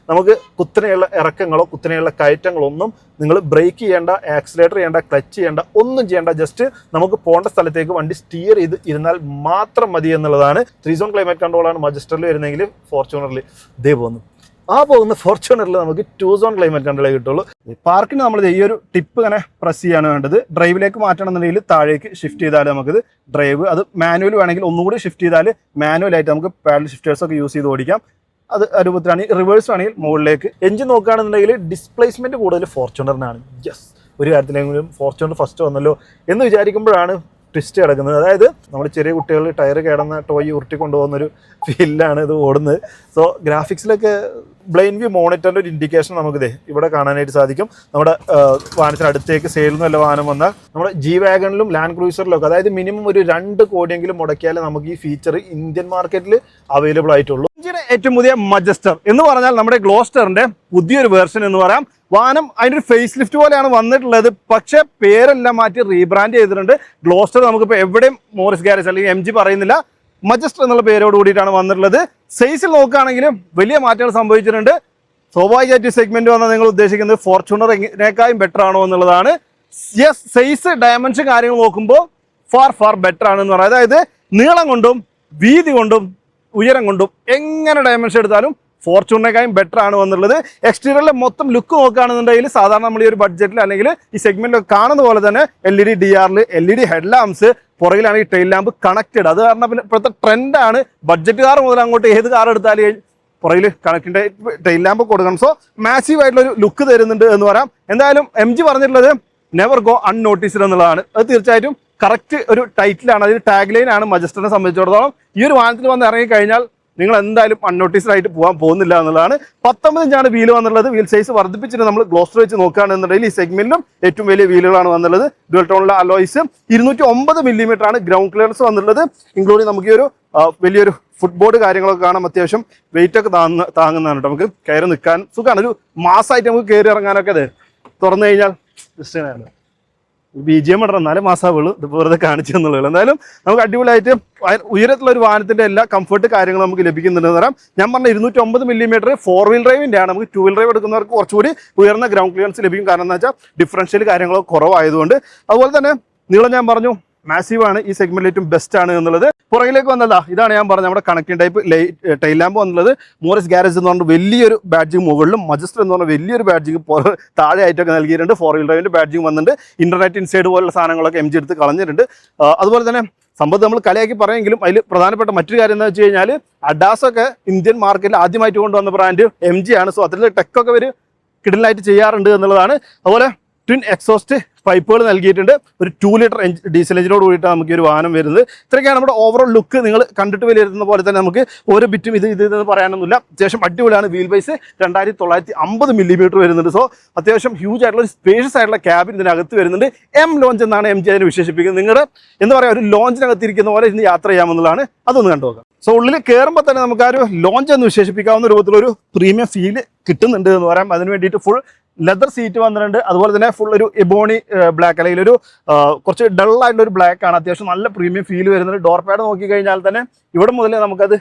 നമുക്ക് കുത്തനെയുള്ള ഇറക്കങ്ങളോ കുത്തനെയുള്ള കയറ്റങ്ങളോ ഒന്നും നിങ്ങൾ ബ്രേക്ക് ചെയ്യേണ്ട, ആക്സിലേറ്റർ ചെയ്യേണ്ട, ക്ലച്ച് ചെയ്യേണ്ട, ഒന്നും ചെയ്യേണ്ട. ജസ്റ്റ് നമുക്ക് പോകേണ്ട സ്ഥലത്തേക്ക് വണ്ടി സ്റ്റിയർ ചെയ്ത് ഇരുന്നാൽ മാത്രം മതി എന്നുള്ളതാണ്. 3 സോൺ ക്ലൈമറ്റ് കൺട്രോളാണ് മജസ്റ്ററിൽ വരുന്നതെങ്കിൽ ഫോർച്യൂണറിൽ ഇതേ പോകുന്നു. ആ പോകുന്ന ഫോർച്യൂണറിൽ നമുക്ക് 2 സോൺ ക്ലൈമറ്റ് കൺട്രോളേ കിട്ടുള്ളൂ. പാർക്കിന് നമ്മൾ ഈ ഒരു ടിപ്പ് ഇങ്ങനെ പ്രസ് ചെയ്യാണ് വേണ്ടത്. ഡ്രൈവിലേക്ക് മാറ്റണമെന്നുണ്ടെങ്കിൽ താഴേക്ക് ഷിഫ്റ്റ് ചെയ്താൽ നമുക്കിത് ഡ്രൈവ്, അത് മാനുവൽ വേണമെങ്കിൽ ഒന്നുകൂടി ഷിഫ്റ്റ് ചെയ്താൽ മാനുവലായിട്ട് നമുക്ക് പാഡൽ ഷിഫ്റ്റേഴ്സൊക്കെ യൂസ് ചെയ്ത് ഓടിക്കാം. അത് രൂപത്തിലാണ്. റിവേഴ്സ് ആണെങ്കിൽ മുകളിലേക്ക്. എഞ്ചിൻ നോക്കുകയാണെന്നുണ്ടെങ്കിൽ ഡിസ്പ്ലേസ്മെൻറ്റ് കൂടുതൽ ഫോർച്യൂണറിനാണ്. യെസ്, ഒരു കാര്യത്തിലെങ്കിലും ഫോർച്യൂണർ ഫസ്റ്റ് വന്നല്ലോ എന്ന് വിചാരിക്കുമ്പോഴാണ് ട്വിസ്റ്റ് കിടക്കുന്നത്. അതായത് നമ്മൾ ചെറിയ കുട്ടികൾ ടയർ കേടന്ന ടോയ് ഉരുട്ടി കൊണ്ടുപോകുന്നൊരു ഫീലിലാണ് ഇത് ഓടുന്നത്. സോ ഗ്രാഫിക്സിലൊക്കെ ബ്ലൈൻഡ് വ്യൂ മോണിറ്ററിൻ്റെ ഒരു ഇൻഡിക്കേഷൻ നമുക്കിത് ഇവിടെ കാണാനായിട്ട് സാധിക്കും. നമ്മുടെ വാഹനത്തിനടുത്തേക്ക് സെയിൽ നിന്നല്ല വാഹനം വന്നാൽ നമ്മുടെ ജി വാഗണിലും ലാൻഡ് ക്രൂസറിലൊക്കെ, അതായത് മിനിമം ഒരു 2 കോടിയെങ്കിലും മുടക്കിയാലേ നമുക്ക് ഈ ഫീച്ചർ ഇന്ത്യൻ മാർക്കറ്റിൽ അവൈലബിൾ ആയിട്ടുള്ളൂ. ഇന്ത്യയുടെ ഏറ്റവും പുതിയ മജസ്റ്റർ എന്ന് പറഞ്ഞാൽ നമ്മുടെ ഗ്ലോസ്റ്ററിന്റെ പുതിയൊരു വേർഷൻ എന്ന് പറയാം. വാഹനം അതിൻ്റെ ഒരു ഫേസ് ലിഫ്റ്റ് പോലെയാണ് വന്നിട്ടുള്ളത്. പക്ഷേ പേരെല്ലാം മാറ്റി റീബ്രാൻഡ് ചെയ്തിട്ടുണ്ട്. ഗ്ലോസ്റ്റർ നമുക്കിപ്പോൾ എവിടെയും മോറിസ് ഗാരേജ് അല്ലെങ്കിൽ MG പറയുന്നില്ല, മജസ്റ്റർ എന്നുള്ള പേരോട് കൂടിയിട്ടാണ് വന്നിട്ടുള്ളത്. സൈസിൽ നോക്കുകയാണെങ്കിലും വലിയ മാറ്റങ്ങൾ സംഭവിച്ചിട്ടുണ്ട്. സ്വാഭാവികമായിട്ട് സെഗ്മെന്റ് വന്നാൽ നിങ്ങൾ ഉദ്ദേശിക്കുന്നത് ഫോർച്യൂണറിനേക്കാളും ബെറ്റർ ആണോ എന്നുള്ളതാണ്. യെസ്, സൈസ് ഡയമെൻഷൻ കാര്യങ്ങൾ നോക്കുമ്പോൾ ഫാർ ബെറ്റർ ആണെന്ന് പറയാം. അതായത് നീളം കൊണ്ടും വീതി കൊണ്ടും ഉയരം കൊണ്ടും എങ്ങനെ ഡയമെൻഷൻ എടുത്താലും ഫോർച്യൂണറിനേക്കാളും ബെറ്റർ ആണ് എന്നുള്ളത്. എക്സ്റ്റീരിയറിലെ മൊത്തം ലുക്ക് നോക്കുകയാണെന്നുണ്ടെങ്കിൽ സാധാരണ നമ്മൾ ഈ ഒരു ബഡ്ജറ്റിൽ അല്ലെങ്കിൽ ഈ സെഗ്മെന്റിൽ കാണുന്ന പോലെ തന്നെ LED DRL, LED head lamps, പുറകിലാണ് ഈ ടെയിൽ ലാമ്പ് കണക്റ്റഡ്. അത് കാരണം പിന്നെ ഇപ്പോഴത്തെ ട്രെൻഡാണ്. ബഡ്ജറ്റ് കാർ മുതൽ അങ്ങോട്ട് ഏത് കാർ എടുത്താലും പുറകിൽ കണക്റ്റിൻ്റെ ടെയിൽ ലാമ്പ് കൊടുക്കണം. സോ മാസീവ് ആയിട്ടുള്ളൊരു ലുക്ക് തരുന്നുണ്ട് എന്ന് പറയാം. എന്തായാലും MG പറഞ്ഞിട്ടുള്ളത് നെവർ ഗോ അൺനോട്ടീസ്ഡ് എന്നുള്ളതാണ്. അത് തീർച്ചയായിട്ടും കറക്റ്റ് ഒരു ടൈറ്റിലാണ്, അതിന് ടാഗ് ലൈൻ ആണ് മജസ്റ്ററിനെ സംബന്ധിച്ചിടത്തോളം. ഈ ഒരു വാഹനത്തിൽ വന്ന് ഇറങ്ങിക്കഴിഞ്ഞാൽ നിങ്ങൾ എന്തായാലും അൺനോട്ടീസ്ഡ് ആയിട്ട് പോകാൻ പോകുന്നില്ല എന്നുള്ളതാണ്. 19 ഇഞ്ചാണ് വീല് വന്നുള്ളത്. വീൽ സൈസ് വർദ്ധിപ്പിച്ചിട്ട് നമ്മൾ ഗ്ലോസ്റ്റർ വെച്ച് നോക്കുകയാണെന്നുണ്ടെങ്കിൽ ഈ സെഗ്മെന്റിലും ഏറ്റവും വലിയ വീലുകളാണ് വന്നുള്ളത്. ഡ്യുവൽ ടോണിലെ അലോയ്സ് 209 മില്ലിമീറ്റർ ആണ് ഗ്രൗണ്ട് ക്ലിയറൻസ് വന്നുള്ളത്. ഇൻക്ലൂഡിങ് നമുക്ക് ഈ ഒരു വലിയൊരു ഫുട്ബോർഡ് കാര്യങ്ങളൊക്കെ കാണാം. അത്യാവശ്യം വെയിറ്റ് ഒക്കെ താങ്ങുന്നതാണ്. നമുക്ക് കയറി നിൽക്കാൻ സുഖമാണ്. ഒരു മാസമായിട്ട് നമുക്ക് കയറി ഇറങ്ങാനൊക്കെ അത് തുറന്നു കഴിഞ്ഞാൽ ജസ്റ്റ് BGM ഇടണം, 4 മാസമാവുള്ളൂ. ഇത് വെറുതെ കാണിച്ചു എന്നുള്ളത്. എന്തായാലും നമുക്ക് അടിപൊളിയായിട്ട് ഉയരത്തിലുള്ള ഒരു വാഹനത്തിന്റെ എല്ലാ കംഫർട്ട് കാര്യങ്ങളും നമുക്ക് ലഭിക്കുന്നുണ്ടെന്ന് പറയാം. ഞാൻ പറഞ്ഞ 209 മില്ലിമീറ്റർ 4 വീൽ ഡ്രൈവിന്റെ ആണ്. നമുക്ക് 2 വീൽ ഡ്രൈവ് എടുക്കുന്നവർക്ക് കുറച്ചുകൂടി ഉയർന്ന ഗ്രൗണ്ട് ക്ലിയറൻസ് ലഭിക്കും. കാരണം എന്താ വെച്ചാൽ ഡിഫറൻഷ്യൽ കാര്യങ്ങളൊക്കെ കുറവായതുകൊണ്ട്. അതുപോലെ തന്നെ നീളം ഞാൻ പറഞ്ഞു മാസീവ് ആണ്, ഈ സെഗ്മെന്റിൽ ഏറ്റവും ബെസ്റ്റ് ആണ് എന്നുള്ളത്. പുറകിലേക്ക് വന്നതാ ഇതാണ് ഞാൻ പറഞ്ഞത് നമ്മുടെ കണക്റ്റിംഗ് ടൈപ്പ് ടൈൽ ലാമ്പ് വന്നുള്ളത്. മോറിസ് ഗാരേജ് എന്ന് പറഞ്ഞാൽ വലിയൊരു ബാഡ്ജിങ് മുകളിലും മജസ്റ്റർ എന്ന് പറഞ്ഞാൽ വലിയൊരു ബാഡ്ജിങ് താഴെ ആയിട്ടൊക്കെ നൽകിയിട്ടുണ്ട്. 4 വീൽ ഡ്രൈവിന്റെ ബാഡ്ജിങ് വന്നിട്ടുണ്ട്. ഇന്റർനെറ്റ് ഇൻസൈഡ് പോലുള്ള സാധനങ്ങളൊക്കെ MG എടുത്ത് കളഞ്ഞിട്ടുണ്ട്. അതുപോലെ തന്നെ സംഭവം നമ്മൾ കളിയാക്കി പറയുമെങ്കിലും അതിൽ പ്രധാനപ്പെട്ട മറ്റൊരു കാര്യം എന്താ വെച്ച് കഴിഞ്ഞാൽ അഡാസൊക്കെ ഇന്ത്യൻ മാർക്കറ്റിൽ ആദ്യമായിട്ട് കൊണ്ടുവന്ന ബ്രാൻഡ് MG ആണ്. സോ അതിൽ ടെക്കൊക്കെ ഒരു കിടലായിട്ട് ചെയ്യാറുണ്ട് എന്നുള്ളതാണ്. അതുപോലെ ട്വിൻ എക്സോസ്റ്റ് പൈപ്പുകൾ നൽകിയിട്ടുണ്ട്. ഒരു 2 ലിറ്റർ ഡീസൽ എഞ്ചിനോട് കൂടിയിട്ടാണ് നമുക്ക് ഈ ഒരു വാഹനം വരുന്നത്. ഇത്രയൊക്കെയാണ് നമ്മുടെ ഓവറോൾ ലുക്ക്. നിങ്ങൾ കണ്ടിട്ട് വിലയിരുത്തുന്ന പോലെ തന്നെ നമുക്ക് ഓരോ ബിറ്റും ഇത് പറയാനൊന്നുമില്ല. അത്യാവശ്യം അടിപൊളിയാണ്. വീൽ ബേസ് 2950 മില്ലിമീറ്റർ വരുന്നുണ്ട്. സോ അത്യാവശ്യം ഹ്യൂജ് ആയിട്ടുള്ള ഒരു സ്പേഷ്യസ് ആയിട്ടുള്ള ക്യാബിൻ ഇതിനകത്ത് വരുന്നുണ്ട്. ലോഞ്ച് എന്നാണ് MG അതിനെ വിശേഷിപ്പിക്കുന്നത്. നിങ്ങളുടെ എന്താ പറയുക, ഒരു ലോഞ്ചിനകത്തിരിക്കുന്ന പോലെ ഇന്ന് യാത്ര ചെയ്യാമെന്നുള്ളതാണ്. അതൊന്ന് കണ്ടു നോക്കാം. സോ ഉള്ളിൽ കയറുമ്പോൾ തന്നെ നമുക്ക് ആ ഒരു ലോഞ്ച് എന്ന് വിശേഷിപ്പിക്കാവുന്ന രൂപത്തിലൊരു പ്രീമിയം ഫീല് കിട്ടുന്നുണ്ട് എന്ന് പറയാം. അതിന് വേണ്ടിയിട്ട് ഫുൾ ലെതർ സീറ്റ് വന്നിട്ടുണ്ട്. അതുപോലെ തന്നെ ഫുൾ ഒരു എബോണി ബ്ലാക്ക്, അല്ലെങ്കിൽ ഒരു കുറച്ച് ഡള്ളായിട്ടുള്ള ഒരു ബ്ലാക്ക് ആണ്. അത്യാവശ്യം നല്ല പ്രീമിയം ഫീൽ വരുന്നുണ്ട്. ഡോർ പാഡ് നോക്കിക്കഴിഞ്ഞാൽ തന്നെ ഇവിടെ മുതലേ നമുക്കത്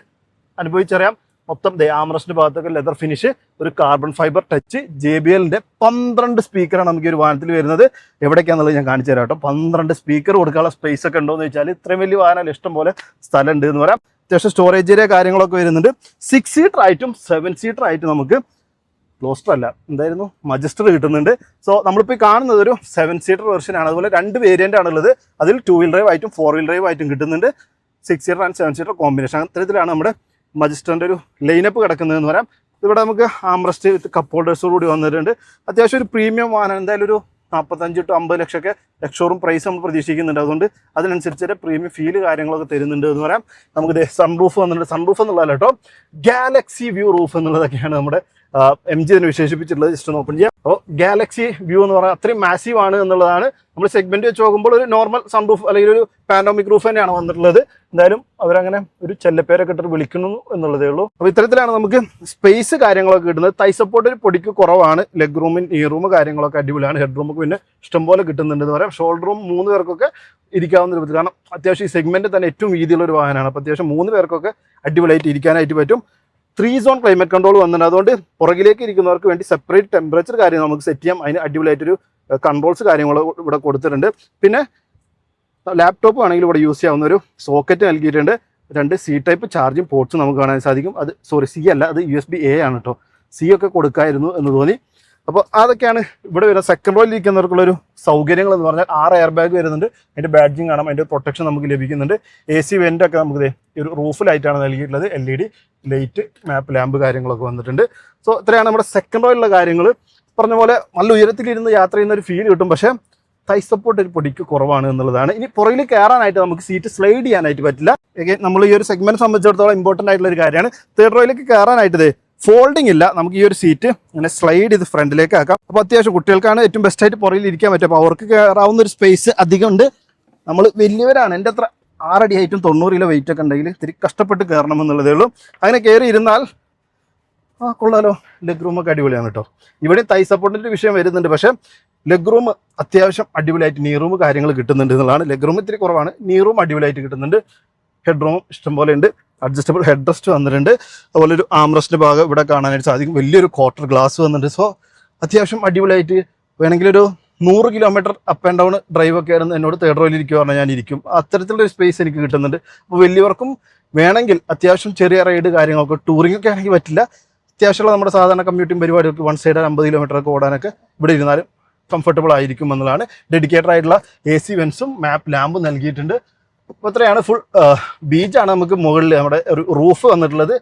അനുഭവിച്ചറിയാം. മൊത്തം ആംറസ്റ്റിന്റെ ഭാഗത്തൊക്കെ ലെതർ ഫിനിഷ്, ഒരു കാർബൺ ഫൈബർ ടച്ച്. JBLന്റെ 12 സ്പീക്കറാണ് നമുക്ക് ഈ ഒരു വാഹനത്തിൽ വരുന്നത്. എവിടേക്കാന്നുള്ളത് ഞാൻ കാണിച്ചു തരാം കേട്ടോ. 12 സ്പീക്കർ കൊടുക്കാനുള്ള സ്പേസ് ഒക്കെ ഉണ്ടോ എന്ന് വെച്ചാൽ ഇത്രയും വലിയ വാഹനം ഇഷ്ടം പോലെ സ്ഥലം ഉണ്ട് എന്ന് പറയാം. അത്യാവശ്യം സ്റ്റോറേജ് ഏരിയ കാര്യങ്ങളൊക്കെ വരുന്നുണ്ട്. 6 സീറ്റർ ആയിട്ടും 7 സീറ്റർ ആയിട്ടും നമുക്ക് ഗ്ലോസ്റ്റർ അല്ല എന്തായിരുന്നു മജസ്റ്റർ കിട്ടുന്നുണ്ട്. സോ നമ്മളിപ്പോൾ കാണുന്നത് ഒരു 7 സീറ്റർ വെർഷൻ ആണ്. അതുപോലെ 2 വേരിയന്റ് ആണുള്ളത്. അതിൽ 2 വീൽ ഡ്രൈവ് ആയിട്ടും 4 വീൽ ഡ്രൈവ് ആയിട്ടും കിട്ടുന്നുണ്ട്. 6 സീറ്റർ ആൻഡ് 7 സീറ്റർ കോമ്പിനേഷൻ. അത്തരത്തിലാണ് നമ്മുടെ മജസ്റ്ററിന്റെ ഒരു ലൈനപ്പ് കിടക്കുന്നതെന്ന് പറയാം. ഇവിടെ നമുക്ക് ആംറസ്റ്റ് വിത്ത് കപ്പ് ഹോൾഡേഴ്സോട് കൂടി വന്നിട്ടുണ്ട്. അത്യാവശ്യം ഒരു പ്രീമിയം വാഹനം. എന്തായാലും ഒരു 45 to 50 ലക്ഷമൊക്കെ എക്സ്ഷോറൂം പ്രൈസ് നമ്മൾ പ്രതീക്ഷിക്കുന്നുണ്ട്. അതുകൊണ്ട് അതിനനുസരിച്ച് പ്രീമിയം ഫീല് കാര്യങ്ങളൊക്കെ തരുന്നുണ്ട് എന്ന് പറയാം. നമുക്ക് സൺ റൂഫ് വന്നിട്ടുണ്ട്. സൺ റൂഫ് എന്നുള്ളതല്ല കേട്ടോ, ഗാലക്സി വ്യൂ റൂഫ് എന്നുള്ളതൊക്കെയാണ് നമ്മുടെ MG അതിന് വിശേഷിപ്പിച്ചിട്ടുള്ളത്. ജസ്റ്റ് ഒന്ന് ഓപ്പൺ ചെയ്യാം. അപ്പോൾ ഗാലക്സി വ്യൂ എന്ന് പറഞ്ഞാൽ അത്രയും മാസീവ് ആണ് എന്നുള്ളതാണ്. നമ്മൾ സെഗ്മെന്റ് വെച്ച് നോക്കുമ്പോൾ ഒരു നോർമൽ സൺ റൂഫ് അല്ലെങ്കിൽ ഒരു പാനോമിക് റൂഫ് തന്നെയാണ് വന്നിട്ടുള്ളത്. എന്തായാലും അവരങ്ങനെ ഒരു ചെല്ലപ്പേരൊക്കെ ഇട്ടിട്ട് വിളിക്കുന്നു എന്നുള്ളതേ ഉള്ളൂ. അപ്പോൾ ഇത്തരത്തിലാണ് നമുക്ക് സ്പേസ് കാര്യങ്ങളൊക്കെ കിട്ടുന്നത്. തൈ സപ്പോർട്ട് ഒരു പൊടിക്ക് കുറവാണ്. ലെഗ് റൂമിൻ ഈ റൂം കാര്യങ്ങളൊക്കെ അടിപൊളിയാണ്. ഹെഡ് റൂമൊക്കെ പിന്നെ ഇഷ്ടംപോലെ കിട്ടുന്നുണ്ടെന്ന് പറയാം. ഷോൾഡർ റൂം 3 പേർക്കൊക്കെ ഇരിക്കാവുന്ന രൂപത്തിൽ. കാരണം അത്യാവശ്യം ഈ സെഗ്മെന്റ് തന്നെ ഏറ്റവും വീതിയുള്ള ഒരു വാഹനമാണ്. അപ്പോൾ അത്യാവശ്യം 3 പേർക്കൊക്കെ അടിപൊളിയായിട്ട് ഇരിക്കാനായിട്ട് പറ്റും. 3 സോൺ ക്ലൈമറ്റ് കൺട്രോൾ വന്നിട്ടുണ്ട്. അതുകൊണ്ട് പുറകിലേക്ക് ഇരിക്കുന്നവർക്ക് വേണ്ടി സെപ്പറേറ്റ് ടെമ്പറേച്ചർ കാര്യം നമുക്ക് സെറ്റ് ചെയ്യാം. അതിന് അടിപൊളിയായിട്ടൊരു കൺട്രോൾസ് കാര്യങ്ങൾ ഇവിടെ കൊടുത്തിട്ടുണ്ട്. പിന്നെ ലാപ്ടോപ്പ് ആണെങ്കിൽ ഇവിടെ യൂസ് ചെയ്യാവുന്ന ഒരു സോക്കറ്റ് നൽകിയിട്ടുണ്ട്. 2 C ടൈപ്പ് ചാർജിങ് പോർട്സ് നമുക്ക് കാണാൻ സാധിക്കും. അത് സി അല്ല, അത് USB-A ആണ് കേട്ടോ. C ഒക്കെ കൊടുക്കായിരുന്നു എന്ന് തോന്നി. അപ്പോൾ അതൊക്കെയാണ് ഇവിടെ വരുന്ന സെക്കൻഡ് റോയിൽ ഇരിക്കുന്നവർക്കുള്ളൊരു സൗകര്യങ്ങൾ എന്ന് പറഞ്ഞാൽ 6 എയർ ബാഗ് വരുന്നുണ്ട്. അതിൻ്റെ ബാഡ്ജിങ് കാണാം, അതിൻ്റെ പ്രൊട്ടക്ഷൻ നമുക്ക് ലഭിക്കുന്നുണ്ട്. AC വെൻ്റൊക്കെ നമുക്ക് ഒരു റൂഫ് ലൈറ്റാണ് നൽകിയിട്ടുള്ളത്. LED ലൈറ്റ്, മാപ്പ് ലാമ്പ് കാര്യങ്ങളൊക്കെ വന്നിട്ടുണ്ട്. സോ ഇത്രയാണ് നമ്മുടെ സെക്കൻഡ് റോയിലുള്ള കാര്യങ്ങൾ. പറഞ്ഞ പോലെ നല്ല ഉയരത്തിലിരുന്ന് യാത്ര ചെയ്യുന്ന ഒരു ഫീൽ കിട്ടും. പക്ഷേ തൈ സപ്പോർട്ട് ഒരു പൊടിക്ക് കുറവാണ് എന്നുള്ളതാണ്. ഇനി പുറകിൽ കയറാനായിട്ട് നമുക്ക് സീറ്റ് സ്ലൈഡ് ചെയ്യാനായിട്ട് പറ്റില്ല. നമ്മൾ ഈ ഒരു സെഗ്മെന്റ് സംബന്ധിച്ചിടത്തോളം ഇമ്പോർട്ടൻ്റ് ആയിട്ടുള്ള ഒരു കാര്യമാണ്. തേർഡ് റോയിലേക്ക് കയറാനായിട്ട് ഫോൾഡിംഗ് ഇല്ല. നമുക്ക് ഈ ഒരു സീറ്റ് ഇങ്ങനെ സ്ലൈഡ് ചെയ്ത് ഫ്രണ്ടിലേക്ക് ആക്കാം. അപ്പോൾ അത്യാവശ്യം കുട്ടികൾക്കാണ് ഏറ്റവും ബെസ്റ്റായിട്ട് പുറകിൽ ഇരിക്കാൻ പറ്റും. അപ്പോൾ അവർക്ക് കയറാവുന്ന ഒരു സ്പേസ് അധികം ഉണ്ട്. നമ്മൾ വലിയവരാണ്, എൻ്റെ അത്ര 6 അടി ഹൈറ്റും 90 കിലോ വെയിറ്റ് ഒക്കെ ഉണ്ടെങ്കിൽ ഇത്തിരി കഷ്ടപ്പെട്ട് കയറണം എന്നുള്ളതേ ഉള്ളൂ. അങ്ങനെ കയറി ഇരുന്നാൽ കൊള്ളാലോ. ലെഗ് റൂമൊക്കെ അടിപൊളിയാണ് കേട്ടോ. ഇവിടെ തൈ സപ്പോർട്ടിൻ്റെ വിഷയം വരുന്നുണ്ട്. പക്ഷേ ലെഗ് റൂം അത്യാവശ്യം അടിപൊളിയായിട്ട് നീ റൂം കാര്യങ്ങൾ കിട്ടുന്നുണ്ട് എന്നുള്ളതാണ്. ലെഗ് റൂം ഇത്തിരി കുറവാണ്, നീ റൂം അടിപൊളിയായിട്ട് കിട്ടുന്നുണ്ട്. ഹെഡ് റൂം ഇഷ്ടംപോലെ ഉണ്ട്. അഡ്ജസ്റ്റബിൾ ഹെഡ് റെസ്റ്റ് വന്നിട്ടുണ്ട്. അതുപോലെ ഒരു ആംറസ്റ്റിൻ്റെ ഭാഗം ഇവിടെ കാണാനായിട്ട് സാധിക്കും. വലിയൊരു ക്വാർട്ടർ ഗ്ലാസ് വന്നിട്ടുണ്ട്. സോ അത്യാവശ്യം അടിപൊളിയായിട്ട് വേണമെങ്കിൽ ഒരു 100 kilometre up and down drive ഒക്കെ ആയിരുന്നു എന്നോട് തേർഡ് റോയിൽ ഇരിക്കുക പറഞ്ഞാൽ ഞാൻ ഇരിക്കും. അത്തരത്തിലുള്ളൊരു സ്പേസ് എനിക്ക് കിട്ടുന്നുണ്ട്. അപ്പോൾ വലിയവർക്കും വേണമെങ്കിൽ അത്യാവശ്യം ചെറിയ റൈഡ് കാര്യങ്ങളൊക്കെ ടൂറിംഗ് ഒക്കെ ആണെങ്കിൽ പറ്റില്ല. അത്യാവശ്യമുള്ള നമ്മുടെ സാധാരണ കമ്മ്യൂട്ടിംഗ് പരിപാടികൾക്ക് 1 സൈഡ് 50 കിലോമീറ്റർ ഒക്കെ ഓടാനൊക്കെ ഇവിടെ ഇരുന്നാലും കംഫർട്ടബിൾ ആയിരിക്കും എന്നുള്ളതാണ്. ഡെഡിക്കേറ്റഡ് ആയിട്ടുള്ള AC വെൻസും മാപ്പ് ലാമ്പും നൽകിയിട്ടുണ്ട്. അപ്പോൾ ഇത്രയാണ് ഫുൾ ബീച്ചാണ് നമുക്ക് മുകളിൽ നമ്മുടെ ഒരു റൂഫ് വന്നിട്ടുള്ളത്.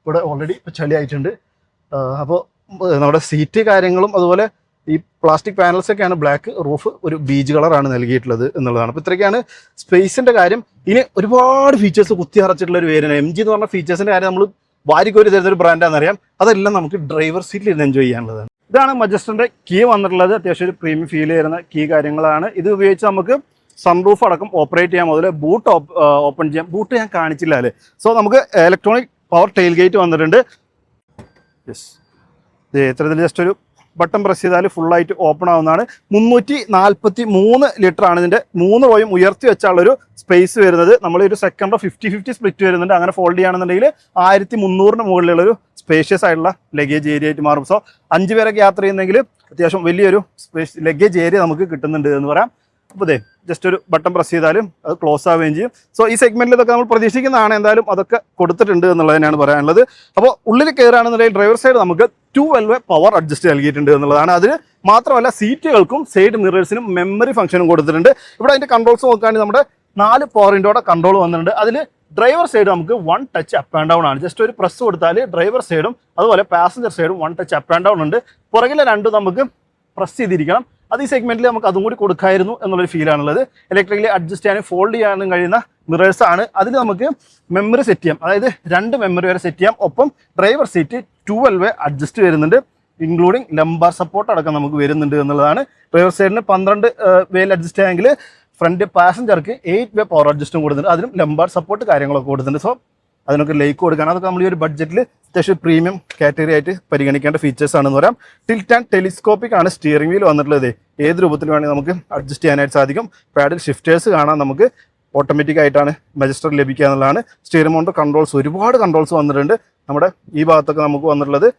ഇവിടെ ഓൾറെഡി ചളി ആയിട്ടുണ്ട്. അപ്പോൾ നമ്മുടെ സീറ്റ് കാര്യങ്ങളും അതുപോലെ ഈ പ്ലാസ്റ്റിക് പാനൽസ് ഒക്കെയാണ് ബ്ലാക്ക്, റൂഫ് ഒരു ബീച്ച് കളറാണ് നൽകിയിട്ടുള്ളത് എന്നുള്ളതാണ്. അപ്പോൾ ഇത്രയൊക്കെയാണ് സ്പേസിൻ്റെ കാര്യം. ഇനി ഒരുപാട് ഫീച്ചേഴ്സ് കുത്തി അറച്ചിട്ടുള്ള ഒരു വേരിയൻ്റ് MG എന്ന് പറഞ്ഞ ഫീച്ചേഴ്സിൻ്റെ കാര്യം നമ്മൾ വാരിക്കോരി തരുന്നൊരു ബ്രാൻഡാണെന്നറിയാം. അതെല്ലാം നമുക്ക് ഡ്രൈവർ സീറ്റിൽ ഇരുന്ന് എൻജോയ് ചെയ്യാനുള്ളതാണ്. ഇതാണ് മജസ്റ്ററിൻ്റെ കീ വന്നിട്ടുള്ളത്. അത്യാവശ്യം ഒരു പ്രീമിയം ഫീൽ ചെയ്യുന്ന കീ കാര്യങ്ങളാണ്. ഇത് ഉപയോഗിച്ച് നമുക്ക് സൺറൂഫ് അടക്കം ഓപ്പറേറ്റ് ചെയ്യാം. അതുപോലെ ബൂട്ട് ഓപ്പൺ ചെയ്യാം. ബൂട്ട് ഞാൻ കാണിച്ചില്ല അല്ലേ. സോ നമുക്ക് ഇലക്ട്രോണിക് പവർ ടെയിൽ ഗേറ്റ് വന്നിട്ടുണ്ട്. യെസ്, ഇത്തരത്തിൽ ജസ്റ്റ് ഒരു ബട്ടൺ പ്രസ് ചെയ്താൽ ഫുള്ളായിട്ട് ഓപ്പൺ ആവുന്നതാണ്. 343 ലിറ്ററാണ് ഇതിൻ്റെ 3 റോയും ഉയർത്തി വെച്ചാലുള്ളൊരു സ്പേസ് വരുന്നത്. നമ്മളൊരു സെക്കൻഡ് 50-50 സ്പ്ലിറ്റ് വരുന്നുണ്ട്. അങ്ങനെ ഫോൾഡ് ചെയ്യുകയാണെന്നുണ്ടെങ്കിൽ 1300 മുകളിലുള്ളൊരു സ്പേഷ്യസ് ആയിട്ടുള്ള ലഗേജ് ഏരിയ ആയിട്ട് മാറും. സോ 5 പേരൊക്കെ യാത്ര ചെയ്യുന്നെങ്കിൽ അത്യാവശ്യം വലിയൊരു ലഗേജ് ഏരിയ നമുക്ക് കിട്ടുന്നുണ്ട് എന്ന് പറയാം. അപ്പോൾ ജസ്റ്റ് ഒരു ബട്ടൺ പ്രസ് ചെയ്താലും അത് ക്ലോസ് ആവുകയും ചെയ്യും. സോ ഈ സെഗ്മെന്റിൽ ഇതൊക്കെ നമ്മൾ പ്രതീക്ഷിക്കുന്നതാണ്. എന്തായാലും അതൊക്കെ കൊടുത്തിട്ടുണ്ട് എന്നുള്ളത് തന്നെയാണ് പറയാനുള്ളത്. അപ്പോൾ ഉള്ളിൽ കയറുകയാണെന്നുണ്ടെങ്കിൽ ഡ്രൈവർ സൈഡ് നമുക്ക് 12 പവർ അഡ്ജസ്റ്റ് നൽകിയിട്ടുണ്ട് എന്നുള്ളതാണ്. അതിന് മാത്രമല്ല സീറ്റുകൾക്കും സൈഡ് മിറേഴ്സിനും മെമ്മറി ഫംഗ്ഷനും കൊടുത്തിട്ടുണ്ട്. ഇവിടെ അതിൻ്റെ കൺട്രോൾസ് നോക്കുകയാണെങ്കിൽ നമ്മുടെ 4 പവർ വിൻഡോയുടെ കൺട്രോൾ വന്നിട്ടുണ്ട്. അതിൽ ഡ്രൈവർ സൈഡ് നമുക്ക് 1 ടച്ച് അപ്പ് ആൻഡ് ഡൗൺ ആണ്. ജസ്റ്റ് ഒരു പ്രസ് കൊടുത്താൽ ഡ്രൈവർ സൈഡും അതുപോലെ പാസഞ്ചർ സൈഡും 1 ടച്ച് അപ്പ് ആൻഡ് ഡൗൺ ഉണ്ട്. പുറകിലെ 2 നമുക്ക് പ്രസ് ചെയ്തിരിക്കണം. അത് ഈ സെഗ്മെന്റിൽ നമുക്ക് അതും കൂടി കൊടുക്കായിരുന്നു എന്നുള്ളൊരു ഫീലാണുള്ളത്. ഇലക്ട്രിക്കലി അഡ്ജസ്റ്റ് ചെയ്യാനും ഫോൾഡ് ചെയ്യാനും കഴിയുന്ന മിറേഴ്സ് ആണ്. അതിൽ നമുക്ക് മെമ്മറി സെറ്റ് ചെയ്യാം. അതായത് 2 മെമ്മറി വരെ സെറ്റ് ചെയ്യാം. ഒപ്പം ഡ്രൈവർ സീറ്റ് 12 അഡ്ജസ്റ്റ് വരുന്നുണ്ട്. ഇൻക്ലൂഡിങ് ലംബാർ സപ്പോർട്ട് അടക്കം നമുക്ക് വരുന്നുണ്ട് എന്നുള്ളതാണ്. ഡ്രൈവർ സൈഡിന് 12 വേയിൽ അഡ്ജസ്റ്റ് ചെയ്യാമെങ്കിൽ ഫ്രണ്ട് പാസഞ്ചർക്ക് 8 പവർ അഡ്ജസ്റ്റും കൊടുത്തിട്ടുണ്ട്. അതിനും ലംബാർ സപ്പോർട്ട് കാര്യങ്ങളൊക്കെ കൊടുത്തിട്ടുണ്ട്. സോ അതിനൊക്കെ ലൈക്ക് കൊടുക്കാൻ അതൊക്കെ നമ്മൾ ഈ ഒരു ബഡ്ജറ്റിൽ അത്യാവശ്യം പ്രീമിയം കാറ്റഗറി ആയിട്ട് പരിഗണിക്കേണ്ട ഫീച്ചേഴ്സ് ആണെന്ന് പറയാം. ടിൽറ്റ് ആൻഡ് ടെലിസ്കോപ്പിക് ആണ് സ്റ്റിയറിംഗ് വീൽ വന്നിട്ടുള്ളത്. ഏത് രൂപത്തിൽ വേണമെങ്കിൽ നമുക്ക് അഡ്ജസ്റ്റ് ചെയ്യാനായിട്ട് സാധിക്കും. പാഡിൽ ഷിഫ്റ്റേഴ്സ് കാണാൻ നമുക്ക് ഓട്ടോമാറ്റിക് ആയിട്ടാണ് മജസ്റ്റർ ലഭിക്കുക എന്നുള്ളതാണ്. സ്റ്റിയറിംഗ് മൗണ്ട് കൺട്രോൾസ് ഒരുപാട് കൺട്രോൾസ് വന്നിട്ടുണ്ട്. നമ്മുടെ ഈ ഭാഗത്തൊക്കെ നമുക്ക് വന്നിട്ടുള്ളത്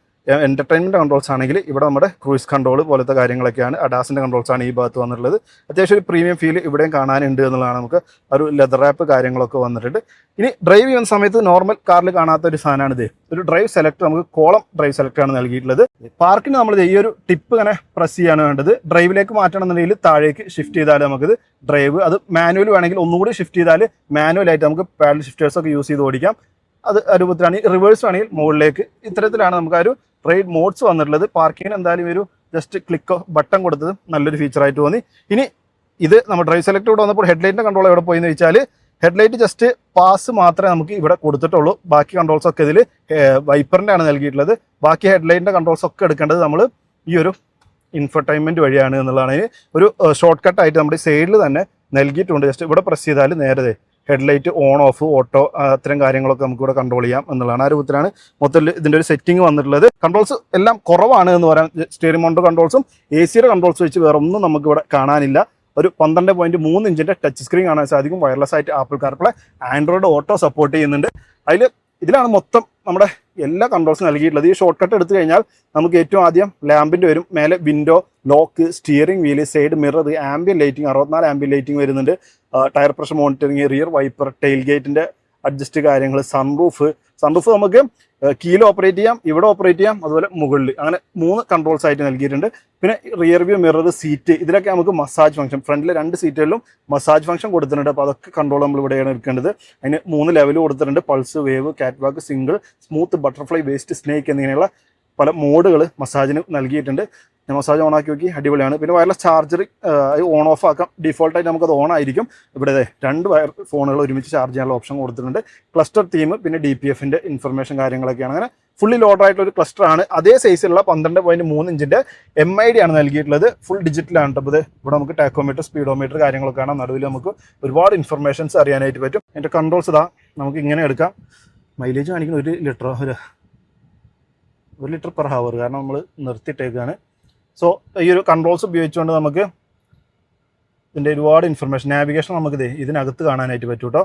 എൻ്റർടൈൻമെൻറ്റ് കൺട്രോൾസ് ആണെങ്കിൽ ഇവിടെ നമ്മുടെ ക്രൂയിസ് കൺട്രോൾ പോലത്തെ കാര്യങ്ങളൊക്കെയാണ്. അഡാസിൻ്റെ കൺട്രോൾസ് ആണ് ഈ ഭാഗത്ത് വന്നിട്ടുള്ളത്. അത്യാവശ്യം ഒരു പ്രീമിയം ഫീൽ ഇവിടെയും കാണാനുണ്ട് എന്നുള്ളതാണ്. നമുക്ക് ഒരു ലെതർ റാപ്പ് കാര്യങ്ങളൊക്കെ വന്നിട്ടുണ്ട്. ഇനി ഡ്രൈവ് ചെയ്യുന്ന സമയത്ത് നോർമൽ കാറിൽ കാണാത്ത ഒരു സാധനമാണിത്. ഒരു ഡ്രൈവ് സെലക്ടർ നമുക്ക് കോളം ഡ്രൈവ് സെലക്ടറാണ് നൽകിയിട്ടുള്ളത്. പാർക്കിന് നമ്മൾ ഈ ഒരു ടിപ്പ് ഇങ്ങനെ പ്രസ് ചെയ്യാണ് വേണ്ടത്. ഡ്രൈവിലേക്ക് മാറ്റണമെന്നുണ്ടെങ്കിൽ താഴേക്ക് ഷിഫ്റ്റ് ചെയ്താൽ നമുക്കിത് ഡ്രൈവ്, അത് മാനുവൽ വേണമെങ്കിൽ ഒന്നുകൂടി ഷിഫ്റ്റ് ചെയ്താൽ മാനുവലായിട്ട് നമുക്ക് പാഡൽ ഷിഫ്റ്റേഴ്സൊക്കെ യൂസ് ചെയ്ത് ഓടിക്കാം. അത് രൂപത്തിലാണ്. റിവേഴ്സ് ആണെങ്കിൽ മുകളിലേക്ക്. ഇത്തരത്തിലാണ് നമുക്ക് ആ ഒരു റൈഡ് മോഡ്സ് വന്നിട്ടുള്ളത്. പാർക്കിങ്ങിന് എന്തായാലും ഒരു ജസ്റ്റ് ക്ലിക്ക് ബട്ടൺ കൊടുത്തത് നല്ലൊരു ഫീച്ചറായിട്ട് തോന്നി. ഇനി ഇത് നമ്മൾ ഡ്രൈവ് സെലക്ട് ഇവിടെ വന്നപ്പോൾ ഹെഡ്ലൈറ്റിൻ്റെ കൺട്രോൾ എവിടെ പോയെന്ന് വെച്ചാൽ ഹെഡ്ലൈറ്റ് ജസ്റ്റ് പാസ് മാത്രമേ നമുക്ക് ഇവിടെ കൊടുത്തിട്ടുള്ളൂ. ബാക്കി കൺട്രോൾസ് ഒക്കെ ഇതിൽ വൈപ്പറിൻ്റെ ആണ് നൽകിയിട്ടുള്ളത്. ബാക്കി ഹെഡ്ലൈറ്റിൻ്റെ കൺട്രോൾസ് ഒക്കെ എടുക്കേണ്ടത് നമ്മൾ ഈ ഒരു ഇൻഫർടൈൻമെൻറ്റ് വഴിയാണ് എന്നുള്ളതാണ്. ഒരു ഷോർട്ട് കട്ടായിട്ട് നമ്മുടെ സൈഡിൽ തന്നെ നൽകിയിട്ടുണ്ട്. ജസ്റ്റ് ഇവിടെ പ്രസ് ചെയ്താൽ നേരെ ഹെഡ്ലൈറ്റ് ഓൺ ഓഫ് ഓട്ടോ അത്തരം കാര്യങ്ങളൊക്കെ നമുക്ക് ഇവിടെ കൺട്രോൾ ചെയ്യാം എന്നുള്ളതാണ്. ആ രൂപത്തിലാണ് മൊത്തത്തിൽ ഇതിൻ്റെ ഒരു സെറ്റിംഗ് വന്നിട്ടുള്ളത്. കൺട്രോൾസ് എല്ലാം കുറവാണ് എന്ന് പറയാം. സ്റ്റിയറിംഗ് മൗണ്ട് കൺട്രോൾസും AC കൺട്രോൾസ് വെച്ച് വേറെ ഒന്നും നമുക്ക് ഇവിടെ കാണാനില്ല. ഒരു 12.3 ഇഞ്ചിൻ്റെ ടച്ച് സ്ക്രീൻ കാണാൻ സാധിക്കും. വയർലെസ് ആയിട്ട് apple CarPlay, Android auto support ചെയ്യുന്നുണ്ട്. അതിൽ ഇതിലാണ് മൊത്തം നമ്മുടെ എല്ലാ കൺട്രോൾസും നൽകിയിട്ടുള്ളത്. ഈ ഷോർട്ട് കട്ട് എടുത്തു കഴിഞ്ഞാൽ നമുക്ക് ഏറ്റവും ആദ്യം ലാമ്പിൻ്റെ വരും, മേലെ window, lock, steering wheel, side mirror, ambient lighting 64 ambient lighting വരുന്നുണ്ട്, tyre pressure monitoring, rear wiper, tail ഗേറ്റിൻ്റെ അഡ്ജസ്റ്റ് കാര്യങ്ങൾ, സൺറൂഫ് നമുക്ക് കീയിൽ ഓപ്പറേറ്റ് ചെയ്യാം, ഇവിടെ ഓപ്പറേറ്റ് ചെയ്യാം, അതുപോലെ മുകളിൽ, അങ്ങനെ 3 കൺട്രോൾസ് ആയിട്ട് നൽകിയിട്ടുണ്ട്. പിന്നെ റിയർ വ്യൂ മിറർ, സീറ്റ്, ഇതിലൊക്കെ നമുക്ക് മസാജ് ഫംഗ്ഷൻ, ഫ്രണ്ടിലെ 2 സീറ്റുകളിലും മസാജ് ഫംഗ്ഷൻ കൊടുത്തിട്ടുണ്ട്. അപ്പോൾ അതൊക്കെ കൺട്രോൾ നമ്മൾ ഇവിടെയാണ് എടുക്കേണ്ടത്. അതിന് 3 ലെവൽ കൊടുത്തിട്ടുണ്ട്: pulse, wave, catwalk, single, smooth, butterfly, waste, snake എന്നിങ്ങനെയുള്ള പല മോഡുകൾ മസാജിന് നൽകിയിട്ടുണ്ട്. ഞാൻ മസാജ് ഓൺ ആക്കി നോക്കി, അടിപൊളിയാണ്. പിന്നെ വയർലെസ് ചാർജർ ഓൺ ഓഫ് ആക്കാം, ഡിഫോൾട്ടായിട്ട് നമുക്കത് ഓൺ ആയിരിക്കും. ഇവിടെ 2 വയർ ഫോണുകൾ ഒരുമിച്ച് ചാർജ് ചെയ്യാനുള്ള ഓപ്ഷൻ കൊടുത്തിട്ടുണ്ട്. ക്ലസ്റ്റർ തീം, പിന്നെ DPFൻ്റെ ഇൻഫർമേഷൻ കാര്യങ്ങളൊക്കെയാണ്. അങ്ങനെ ഫുള്ളി ലോഡ് ആയിട്ടുള്ള ഒരു ക്ലസ്റ്റർ ആണ്. അതേ സൈസിലുള്ള 12.3 ഇഞ്ചിൻ്റെ MID ആണ് നൽകിയിട്ടുള്ളത്. ഫുൾ ഡിജിറ്റലാണ് കേട്ടോ. ഇത് ഇവിടെ നമുക്ക് ടാക്കോമീറ്റർ, സ്പീഡോമീറ്റർ കാര്യങ്ങളൊക്കെ ആണ്. നടുവിൽ നമുക്ക് ഒരുപാട് ഇൻഫർമേഷൻസ് അറിയാനായിട്ട് പറ്റും. അതിൻ്റെ കൺട്രോൾസ് നമുക്ക് ഇങ്ങനെ എടുക്കാം. മൈലേജ് കാണിക്കുന്ന 1 ലിറ്റർ, 1 ലിറ്റർ പെർ ഹവർ, കാരണം നമ്മൾ നിർത്തിയിട്ടേക്കാണ്. സോ ഈ ഒരു കൺട്രോൾസ് ഉപയോഗിച്ചുകൊണ്ട് നമുക്ക് ഇതിൻ്റെ ഒരുപാട് ഇൻഫർമേഷൻ, നാവിഗേഷൻ നമുക്കിത് ഇതിനകത്ത് കാണാനായിട്ട് പറ്റും കേട്ടോ.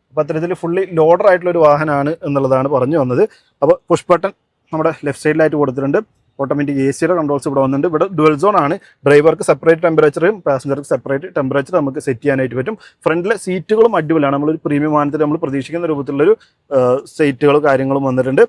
അപ്പോൾ അത്തരത്തിൽ ഫുള്ളി ലോഡർ ആയിട്ടുള്ളൊരു വാഹനമാണ് എന്നുള്ളതാണ് പറഞ്ഞു വന്നത്. അപ്പോൾ പുഷ് ബട്ടൺ നമ്മുടെ ലെഫ്റ്റ് സൈഡിലായിട്ട് കൊടുത്തിട്ടുണ്ട്. ഓട്ടോമാറ്റിക് AC കൺട്രോൾസ് ഇവിടെ വന്നിട്ടുണ്ട്. ഇവിടെ ഡുവൽ സോൺ ആണ്. ഡ്രൈവർക്ക് സെപ്പറേറ്റ് ടെമ്പറേച്ചറും പാസഞ്ചർക്ക് സെപ്പറേറ്റ് ടെമ്പറേച്ചർ നമുക്ക് സെറ്റ് ചെയ്യാനായിട്ട് പറ്റും. ഫ്രണ്ടിലെ സീറ്റുകളും അടിപൊളിയാണ്. നമ്മളൊരു പ്രീമിയം വാഹനത്തിൽ നമ്മൾ പ്രതീക്ഷിക്കുന്ന രൂപത്തിലുള്ളൊരു സീറ്റുകളും കാര്യങ്ങളും വന്നിട്ടുണ്ട്.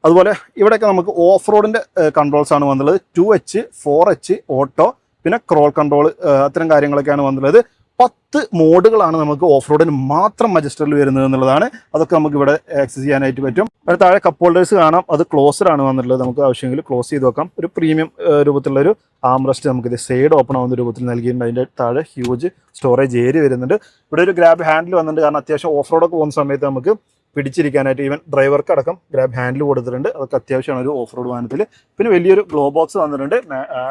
അതുപോലെ ഇവിടെയൊക്കെ നമുക്ക് ഓഫ് റോഡിൻ്റെ കൺട്രോൾസ് ആണ് വന്നുള്ളത്. 2H, 4H, ഓട്ടോ, പിന്നെ ക്രോൾ കൺട്രോൾ, അത്തരം കാര്യങ്ങളൊക്കെയാണ് വന്നുള്ളത്. 10 മോഡുകളാണ് നമുക്ക് ഓഫ് റോഡിന് മാത്രം മജസ്റ്ററിൽ വരുന്നത് എന്നുള്ളതാണ്. അതൊക്കെ നമുക്ക് ഇവിടെ ആക്സസ് ചെയ്യാനായിട്ട് പറ്റും. അതിന് താഴെ കപ്പ് ഹോൾഡേഴ്സ് കാണാം. അത് ക്ലോസർ ആണ് വന്നിട്ടുള്ളത്. നമുക്ക് ആവശ്യമെങ്കിൽ ക്ലോസ് ചെയ്ത് വെക്കാം. ഒരു പ്രീമിയം രൂപത്തിലുള്ളൊരു ആംറസ്റ്റ് നമുക്കിത് സൈഡ് ഓപ്പൺ ആവുന്ന രൂപത്തിൽ നൽകിയിട്ടുണ്ട്. അതിൻ്റെ താഴെ ഹ്യൂജ് സ്റ്റോറേജ് ഏരിയ വരുന്നുണ്ട്. ഇവിടെ ഒരു ഗ്രാബ് ഹാൻഡിൽ വന്നിട്ടുണ്ട്. കാരണം അത്യാവശ്യം ഓഫ് റോഡൊക്കെ പോകുന്ന സമയത്ത് നമുക്ക് പിടിച്ചിരിക്കാനായിട്ട് ഈവൻ ഡ്രൈവർക്ക് അടക്കം ഗ്രാബ് ഹാൻഡിൽ കൊടുത്തിട്ടുണ്ട്. അതൊക്കെ അത്യാവശ്യമാണ് ഒരു ഓഫ് റോഡ് വാഹനത്തിൽ. പിന്നെ വലിയൊരു ഗ്ലോ ബോക്സ് വന്നിട്ടുണ്ട്.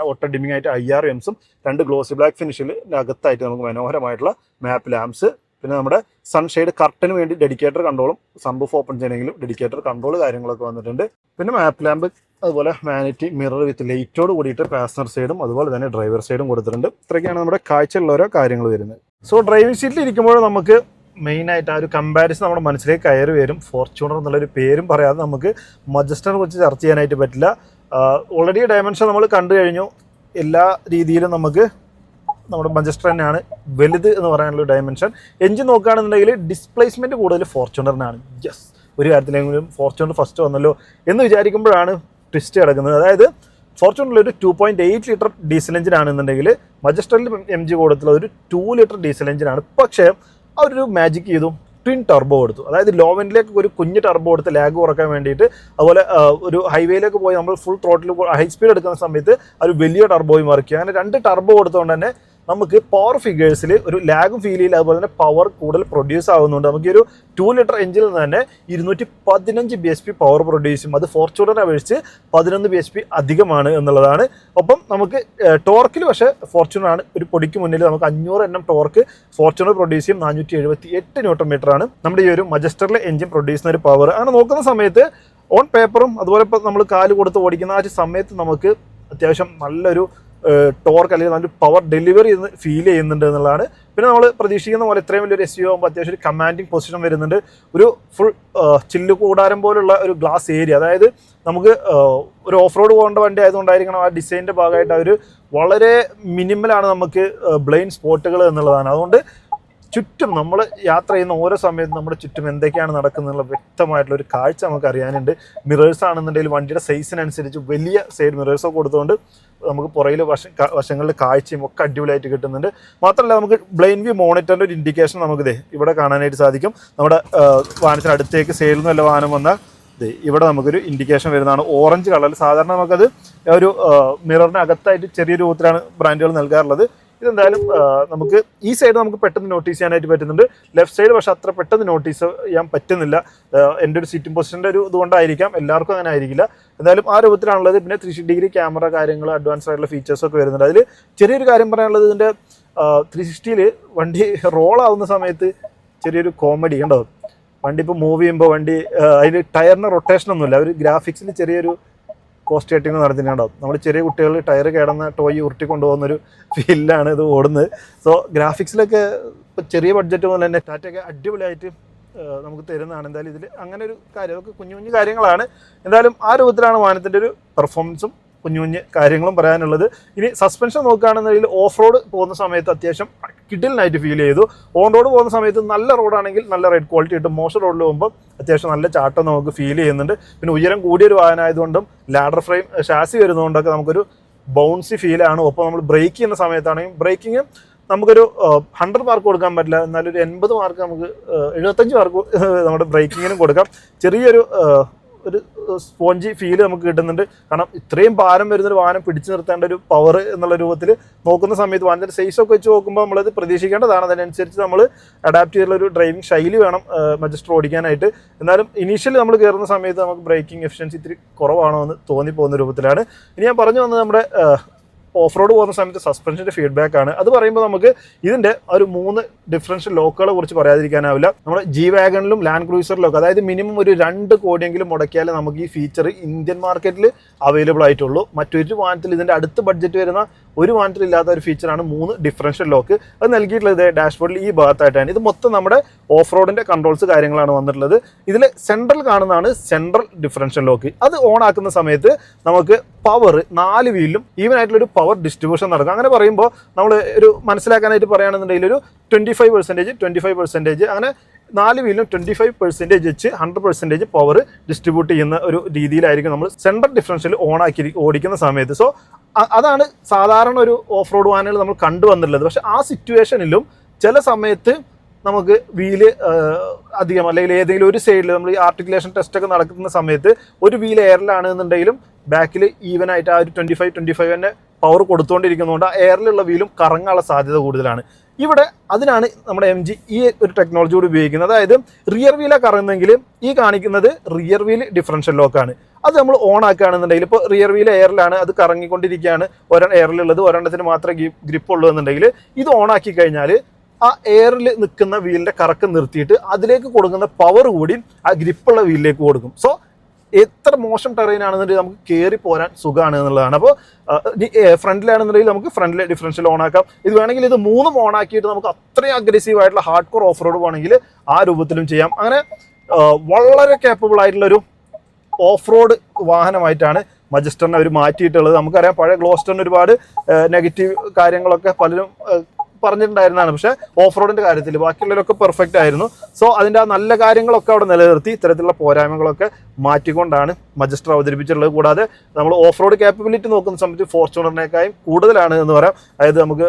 ഓട്ടോ ഡിമ്മിംഗ് ആയിട്ട് IRMസും 2 ഗ്ലോസി ബ്ലാക്ക് ഫിനിഷിൽ അകത്തായിട്ട് നമുക്ക് മനോഹരമായിട്ടുള്ള മാപ്പ് ലാംപ്സ്, പിന്നെ നമ്മുടെ സൺഷെയ്ഡ് കർട്ടന് വേണ്ടി ഡെഡിക്കേറ്റർ കൺട്രോളും, സൺറൂഫ് ഓപ്പൺ ചെയ്യണമെങ്കിലും ഡെഡിക്കേറ്റർ കൺട്രോൾ കാര്യങ്ങളൊക്കെ വന്നിട്ടുണ്ട്. പിന്നെ മാപ്പ് ലാമ്പ്, അതുപോലെ വാനിറ്റി മിറർ വിത്ത് ലൈറ്റോട് കൂടിയിട്ട് പാസഞ്ചർ സൈഡും അതുപോലെ തന്നെ ഡ്രൈവർ സൈഡും കൊടുത്തിട്ടുണ്ട്. ഇത്രയൊക്കെയാണ് നമ്മുടെ കാഴ്ചയുള്ള ഓരോ കാര്യങ്ങൾ വരുന്നത്. സോ ഡ്രൈവിംഗ് സീറ്റിൽ ഇരിക്കുമ്പോൾ നമുക്ക് മെയിനായിട്ട് ആ ഒരു കമ്പാരിസൺ നമ്മുടെ മനസ്സിലേക്ക് കയറി വരും. ഫോർച്യൂണർ എന്നുള്ളൊരു പേരും പറയാതെ നമുക്ക് മജസ്റ്ററിനെ കുറിച്ച് ചർച്ച ചെയ്യാനായിട്ട് പറ്റില്ല. ഓൾറെഡി ഡയമെൻഷൻ നമ്മൾ കണ്ടു കഴിഞ്ഞു. എല്ലാ രീതിയിലും നമുക്ക് നമ്മുടെ മജസ്റ്റർ തന്നെയാണ് വലുത് എന്ന് പറയാനുള്ള ഡയമെൻഷൻ. എഞ്ചിൻ നോക്കുകയാണെന്നുണ്ടെങ്കിൽ ഡിസ്പ്ലേസ്മെൻറ്റ് കൂടുതൽ ഫോർച്യൂണറിനാണ്. യെസ്, ഒരു കാര്യത്തിലെങ്കിലും ഫോർച്യൂണർ ഫസ്റ്റ് വന്നല്ലോ എന്ന് വിചാരിക്കുമ്പോഴാണ് ട്വിസ്റ്റ് കിടക്കുന്നത്. അതായത് ഫോർച്യൂണറിൽ ഒരു 2.8 ലിറ്റർ ഡീസൽ എഞ്ചിനാണെന്നുണ്ടെങ്കിൽ മജസ്റ്ററിൽ MG കൊടുത്തുള്ള ഒരു 2 ലിറ്റർ ഡീസൽ എഞ്ചിനാണ്. പക്ഷേ അവരൊരു മാജിക് ചെയ്തു, ട്വിൻ ടർബോ കൊടുത്തു. അതായത് ലോവൻഡിലേക്ക് ഒരു കുഞ്ഞ് ടർബോ കൊടുത്ത് ലാഗ് കുറക്കാൻ വേണ്ടിയിട്ട്. അതുപോലെ ഒരു ഹൈവേയിലേക്ക് പോയി നമ്മൾ ഫുൾ ത്രോട്ടിൽ ഹൈ സ്പീഡ് എടുക്കുന്ന സമയത്ത് ഒരു വലിയ ടർബോയും മറിക്കുക. അങ്ങനെ 2 ടർബോ കൊടുത്തുകൊണ്ട് തന്നെ നമുക്ക് പവർ ഫിഗേഴ്സിൽ ഒരു ലാഗും ഫീൽ ചെയ്യില്ല. അതുപോലെ തന്നെ പവർ കൂടുതൽ പ്രൊഡ്യൂസ് ആകുന്നുണ്ട്. നമുക്ക് ഈ ഒരു 2 ലിറ്റർ എഞ്ചിനിൽ നിന്ന് തന്നെ 215 bhp പവർ പ്രൊഡ്യൂസ് ചെയ്യും. അത് ഫോർച്യൂണറിനെ അപേക്ഷിച്ച് 11 bhp അധികമാണ് എന്നുള്ളതാണ്. ഒപ്പം നമുക്ക് ടോർക്കിൽ പക്ഷേ ഫോർച്യൂണറാണ് ഒരു പൊടിക്ക് മുന്നിൽ. നമുക്ക് 500 Nm ടോർക്ക് ഫോർച്യൂണർ പ്രൊഡ്യൂസ് ചെയ്യും. 478 Nm ആണ് നമ്മുടെ ഈ ഒരു മജസ്റ്ററിലെ എഞ്ചിൻ പ്രൊഡ്യൂസ് ചെയ്യുന്ന ഒരു പവർ. അങ്ങനെ നോക്കുന്ന സമയത്ത് ഓൺ പേപ്പറും അതുപോലെ ഇപ്പോൾ നമ്മൾ കാല് കൊടുത്ത് ഓടിക്കുന്ന ആ സമയത്ത് നമുക്ക് അത്യാവശ്യം നല്ലൊരു ടോർക്ക് അല്ലെങ്കിൽ നല്ലൊരു പവർ ഡെലിവറി ഫീൽ ചെയ്യുന്നുണ്ട് എന്നുള്ളതാണ്. പിന്നെ നമ്മൾ പ്രതീക്ഷിക്കുന്ന പോലെ ഇത്രയും വലിയൊരു SUV ആകുമ്പോൾ അത്യാവശ്യം ഒരു കമാൻഡിങ് പൊസിഷൻ വരുന്നുണ്ട്. ഒരു ഫുൾ ചില്ല് കൂടാരം പോലുള്ള ഒരു ഗ്ലാസ് ഏരിയ. അതായത് നമുക്ക് ഒരു ഓഫ് റോഡ് പോകേണ്ട വണ്ടി ആയതുകൊണ്ടായിരിക്കണം ആ ഡിസൈനിൻ്റെ ഭാഗമായിട്ട് അവർ വളരെ മിനിമലാണ് നമുക്ക് ബ്ലൈൻഡ് സ്പോട്ടുകൾ എന്നുള്ളതാണ്. അതുകൊണ്ട് ചുറ്റും നമ്മൾ യാത്ര ചെയ്യുന്ന ഓരോ സമയത്തും നമ്മുടെ ചുറ്റും എന്തൊക്കെയാണ് നടക്കുന്നതെന്നുള്ള വ്യക്തമായിട്ടുള്ള ഒരു കാഴ്ച നമുക്ക് അറിയാനുണ്ട്. മിറേഴ്സ് ആണെന്നുണ്ടെങ്കിൽ വണ്ടിയുടെ സൈസിനനുസരിച്ച് വലിയ സൈഡ് മിറേഴ്സൊക്കെ കൊടുത്തുകൊണ്ട് നമുക്ക് പുറയിൽ വശങ്ങളിൽ കാഴ്ചയും ഒക്കെ അടിപൊളിയായിട്ട് കിട്ടുന്നുണ്ട്. മാത്രമല്ല നമുക്ക് ബ്ലൈൻഡ് വ്യൂ മോണിറ്ററിൻ്റെ ഒരു ഇൻഡിക്കേഷൻ നമുക്ക് ഇവിടെ കാണാനായിട്ട് സാധിക്കും. നമ്മുടെ വാഹനത്തിന് അടുത്തേക്ക് സൈഡിൽ നിന്ന് വല്ല വാഹനം വന്നാൽ ഇവിടെ നമുക്കൊരു ഇൻഡിക്കേഷൻ വരുന്നതാണ്. ഓറഞ്ച് കളറിൽ സാധാരണ നമുക്കത് ഒരു മിററിന് അകത്തായിട്ട് ചെറിയ രൂപത്തിലാണ് ബ്രാൻഡുകൾ നൽകാറുള്ളത്. ഇതെന്തായാലും നമുക്ക് ഈ സൈഡ് നമുക്ക് പെട്ടെന്ന് നോട്ടീസ് ചെയ്യാനായിട്ട് പറ്റുന്നുണ്ട്. ലെഫ്റ്റ് സൈഡ് പക്ഷെ അത്ര പെട്ടെന്ന് നോട്ടീസ് ചെയ്യാൻ പറ്റുന്നില്ല. എൻ്റെ ഒരു സീറ്റിംഗ് പൊസിഷൻ്റെ ഒരു ഇതുകൊണ്ടായിരിക്കാം, എല്ലാവർക്കും അങ്ങനെ ആയിരിക്കില്ല. എന്തായാലും ആ രൂപത്തിലാണുള്ളത്. പിന്നെ 360 ക്യാമറ കാര്യങ്ങൾ, അഡ്വാൻസ്ഡ് ആയിട്ടുള്ള ഫീച്ചേഴ്സൊക്കെ വരുന്നുണ്ട്. അതിൽ ചെറിയൊരു കാര്യം പറയാനുള്ളത്, ഇതിൻ്റെ 360ൽ വണ്ടി റോളാവുന്ന സമയത്ത് ചെറിയൊരു കോമഡി കണ്ടോ. വണ്ടി ഇപ്പോൾ മൂവ് ചെയ്യുമ്പോൾ വണ്ടി അതിൽ ടയറിന് റൊട്ടേഷനൊന്നുമില്ല. ഒരു ഗ്രാഫിക്സിൽ ചെറിയൊരു കോസ്റ്റ് കട്ടിങ് നടത്തിയിട്ടുണ്ടാവും. നമ്മൾ ചെറിയ കുട്ടികൾ ടയർ കിടന്ന ടോയ് ഉരുട്ടി കൊണ്ടുപോകുന്നൊരു ഫീലിലാണ് ഇത് ഓടുന്നത്. സോ ഗ്രാഫിക്സിലൊക്കെ ഇപ്പോൾ ചെറിയ ബഡ്ജറ്റ് മുതൽ തന്നെ ടാറ്റയൊക്കെ അടിപൊളിയായിട്ട് നമുക്ക് തരുന്നതാണ്. എന്തായാലും ഇതിൽ അങ്ങനെ ഒരു കാര്യം, അതൊക്കെ കുഞ്ഞു കുഞ്ഞു കാര്യങ്ങളാണ്. എന്തായാലും ആ രൂപത്തിലാണ് വാഹനത്തിൻ്റെ ഒരു പെർഫോമൻസും കുഞ്ഞു കുഞ്ഞ് കാര്യങ്ങളും പറയാനുള്ളത്. ഇനി സസ്പെൻഷൻ നോക്കുകയാണെന്നുണ്ടെങ്കിൽ ഓഫ് റോഡ് പോകുന്ന സമയത്ത് അത്യാവശ്യം കിഡിലിനായിട്ട് ഫീൽ ചെയ്തു. ഓൺ റോഡ് പോകുന്ന സമയത്ത് നല്ല റോഡാണെങ്കിൽ നല്ല റൈഡ് ക്വാളിറ്റി കിട്ടും. മോശം റോഡിൽ പോകുമ്പോൾ അത്യാവശ്യം നല്ല ചാട്ടം നമുക്ക് ഫീൽ ചെയ്യുന്നുണ്ട്. പിന്നെ ഉയരം കൂടിയൊരു വാഹനമായതുകൊണ്ടും ലാഡർ ഫ്രെയിം ഷാസി വരുന്നതുകൊണ്ടൊക്കെ നമുക്കൊരു ബൗൺസി ഫീലാണ്. ഒപ്പം നമ്മൾ ബ്രേക്ക് ചെയ്യുന്ന സമയത്താണെങ്കിൽ ബ്രേക്കിങ് നമുക്കൊരു 100 മാർക്ക് കൊടുക്കാൻ പറ്റില്ല, എന്നാലും ഒരു 80 മാർക്ക് നമുക്ക് 75 മാർക്ക് നമ്മുടെ ബ്രേക്കിങ്ങിനും കൊടുക്കാം. ചെറിയൊരു ഒരു സ്പോഞ്ചി ഫീല് നമുക്ക് കിട്ടുന്നുണ്ട്. കാരണം ഇത്രയും ഭാരം വരുന്നൊരു വാഹനം പിടിച്ചു നിർത്തേണ്ട ഒരു പവർ എന്നുള്ള രൂപത്തിൽ നോക്കുന്ന സമയത്ത് വാഹനത്തിൻ്റെ സൈസൊക്കെ വെച്ച് നോക്കുമ്പോൾ നമ്മളത് പ്രതീക്ഷിക്കേണ്ടതാണ്. അതിനനുസരിച്ച് നമ്മൾ അഡാപ്റ്റ് ചെയ്തുള്ള ഒരു ഡ്രൈവിംഗ് ശൈലി വേണം മജസ്റ്റർ ഓടിക്കാനായിട്ട്. എന്നാലും ഇനീഷ്യലി നമ്മൾ കയറുന്ന സമയത്ത് നമുക്ക് ബ്രേക്കിംഗ് എഫിഷ്യൻസി ഇത്തിരി കുറവാണോ എന്ന് തോന്നിപ്പോകുന്ന രൂപത്തിലാണ്. ഇനി ഞാൻ പറഞ്ഞു വന്നത് നമ്മുടെ ഓഫ് റോഡ് പോകുന്ന സമയത്ത് സസ്പെൻഷൻ്റെ ഫീഡ്ബാക്ക് ആണ്. അത് പറയുമ്പോൾ നമുക്ക് ഇതിൻ്റെ ഒരു 3 ഡിഫറൻഷ്യൽ ലോക്കുകളെ കുറിച്ച് പറയാതിരിക്കാനാവില്ല. നമ്മുടെ ജി വാഗണിലും ലാൻഡ് ക്രൂസറിലൊക്കെ, അതായത് മിനിമം ഒരു 2 കോടിയെങ്കിലും മുടക്കിയാൽ നമുക്ക് ഈ ഫീച്ചർ ഇന്ത്യൻ മാർക്കറ്റിൽ അവൈലബിൾ ആയിട്ടുള്ളൂ. മറ്റൊരു വാഹനത്തിൽ ഇതിൻ്റെ അടുത്ത് ബഡ്ജറ്റ് വരുന്ന ഒരു വാഹനത്തിൽ ഇല്ലാത്ത ഒരു ഫീച്ചറാണ് 3 ഡിഫറൻഷ്യൽ ലോക്ക്. അത് നൽകിയിട്ടുള്ളത് ഡാഷ്ബോർഡിൽ ഈ ഭാഗത്തായിട്ടാണ്. ഇത് മൊത്തം നമ്മുടെ ഓഫ് റോഡിൻ്റെ കൺട്രോൾസ് കാര്യങ്ങളാണ് വന്നിട്ടുള്ളത്. ഇതിൽ സെൻട്രൽ കാണുന്നതാണ് സെൻട്രൽ ഡിഫറൻഷ്യൽ ലോക്ക്. അത് ഓൺ ആക്കുന്ന സമയത്ത് നമുക്ക് പവർ 4 വീലിലും ഈവൻ ആയിട്ടുള്ളൊരു പവർ ഡിസ്ട്രിബ്യൂഷൻ നടക്കും. അങ്ങനെ പറയുമ്പോൾ നമ്മൾ ഒരു മനസ്സിലാക്കാനായിട്ട് പറയുകയാണെന്നുണ്ടെങ്കിൽ ഒരു 25% അങ്ങനെ 4 വീലിലും 25% വെച്ച് 100% പവർ ഡിസ്ട്രിബ്യൂട്ട് ചെയ്യുന്ന ഒരു രീതിയിലായിരിക്കും നമ്മൾ സെൻട്രൽ ഡിഫറൻഷ്യൽ ഓൺ ആക്കി ഓടിക്കുന്ന സമയത്ത്. സോ അതാണ് സാധാരണ ഒരു ഓഫ് റോഡ് വാഹനങ്ങൾ നമ്മൾ കണ്ടുവന്നിട്ടുള്ളത്. പക്ഷെ ആ സിറ്റുവേഷനിലും ചില സമയത്ത് നമുക്ക് വീല് അധികം, അല്ലെങ്കിൽ ഏതെങ്കിലും ഒരു സൈഡിൽ നമ്മൾ ഈ ആർട്ടിക്കുലേഷൻ ടെസ്റ്റ് ഒക്കെ നടക്കുന്ന സമയത്ത് ഒരു വീൽ എയറിലാണ് എന്നുണ്ടെങ്കിലും ബാക്കിൽ ഈവൻ ആയിട്ട് ആ ഒരു 25 തന്നെ പവർ കൊടുത്തുകൊണ്ടിരിക്കുന്നതുകൊണ്ട് ആ എയറിലുള്ള വീലും കറങ്ങാനുള്ള സാധ്യത കൂടുതലാണ്. ഇവിടെ അതിനാണ് നമ്മുടെ MG ഈ ഒരു ടെക്നോളജി കൂടി ഉപയോഗിക്കുന്നത്. അതായത് റിയർ വീലാണ് കറങ്ങുന്നെങ്കിൽ ഈ കാണിക്കുന്നത് റിയർ വീൽ ഡിഫറൻഷ്യൽ ലോക്കാണ്. അത് നമ്മൾ ഓൺ ആക്കുകയാണെന്നുണ്ടെങ്കിൽ ഇപ്പോൾ റിയർ വീൽ എയറിലാണ്, അത് കറങ്ങിക്കൊണ്ടിരിക്കുകയാണ്, എയറിലുള്ളത് ഒരെണ്ണത്തിന് മാത്രമേ ഗ്രിപ്പ് ഉള്ളൂ എന്നുണ്ടെങ്കിൽ ഇത് ഓൺ ആക്കി കഴിഞ്ഞാൽ ആ എയറിൽ നിൽക്കുന്ന വീലിൻ്റെ കറക്കം നിർത്തിയിട്ട് അതിലേക്ക് കൊടുക്കുന്ന പവർ കൂടി ആ ഗ്രിപ്പുള്ള വീലിലേക്ക് കൊടുക്കും. സോ എത്ര മോശം ടെറൈൻ ആണെന്നുണ്ടെങ്കിൽ നമുക്ക് കയറി പോരാൻ സുഖമാണ് എന്നുള്ളതാണ്. അപ്പോൾ ഫ്രണ്ടിലാണെന്നുണ്ടെങ്കിൽ നമുക്ക് ഫ്രണ്ടിലെ ഡിഫറൻഷ്യൽ ഓൺ ആക്കാം. ഇത് വേണമെങ്കിൽ ഇത് 3 ഓൺ ആക്കിയിട്ട് നമുക്ക് അത്രയും അഗ്രസീവ് ആയിട്ടുള്ള ഹാർഡ് കോർ ഓഫ് റോഡ് വേണമെങ്കിൽ ആ രൂപത്തിലും ചെയ്യാം. അങ്ങനെ വളരെ കേപ്പബിൾ ആയിട്ടുള്ളൊരു ഓഫ് റോഡ് വാഹനമായിട്ടാണ് മജസ്റ്ററിനെ അവർ മാറ്റിയിട്ടുള്ളത്. നമുക്കറിയാം പഴയ ഗ്ലോസ്റ്ററിന് ഒരുപാട് നെഗറ്റീവ് കാര്യങ്ങളൊക്കെ പലരും പറഞ്ഞിട്ടുണ്ടായിരുന്നതാണ്. പക്ഷേ ഓഫ് റോഡിൻ്റെ കാര്യത്തിൽ ബാക്കിയുള്ളവരൊക്കെ പെർഫെക്റ്റ് ആയിരുന്നു. സോ അതിൻ്റെ ആ നല്ല കാര്യങ്ങളൊക്കെ അവിടെ നിലനിർത്തി ഇത്തരത്തിലുള്ള പോരായ്മകളൊക്കെ മാറ്റിക്കൊണ്ടാണ് മജസ്റ്റർ അവതരിപ്പിച്ചിട്ടുള്ളത്. കൂടാതെ നമ്മൾ ഓഫ് റോഡ് ക്യാപ്പബിലിറ്റി നോക്കുന്ന സമയത്ത് ഫോർച്യൂണറിനേക്കാളും കൂടുതലാണ് എന്ന് പറയാം. അതായത് നമുക്ക്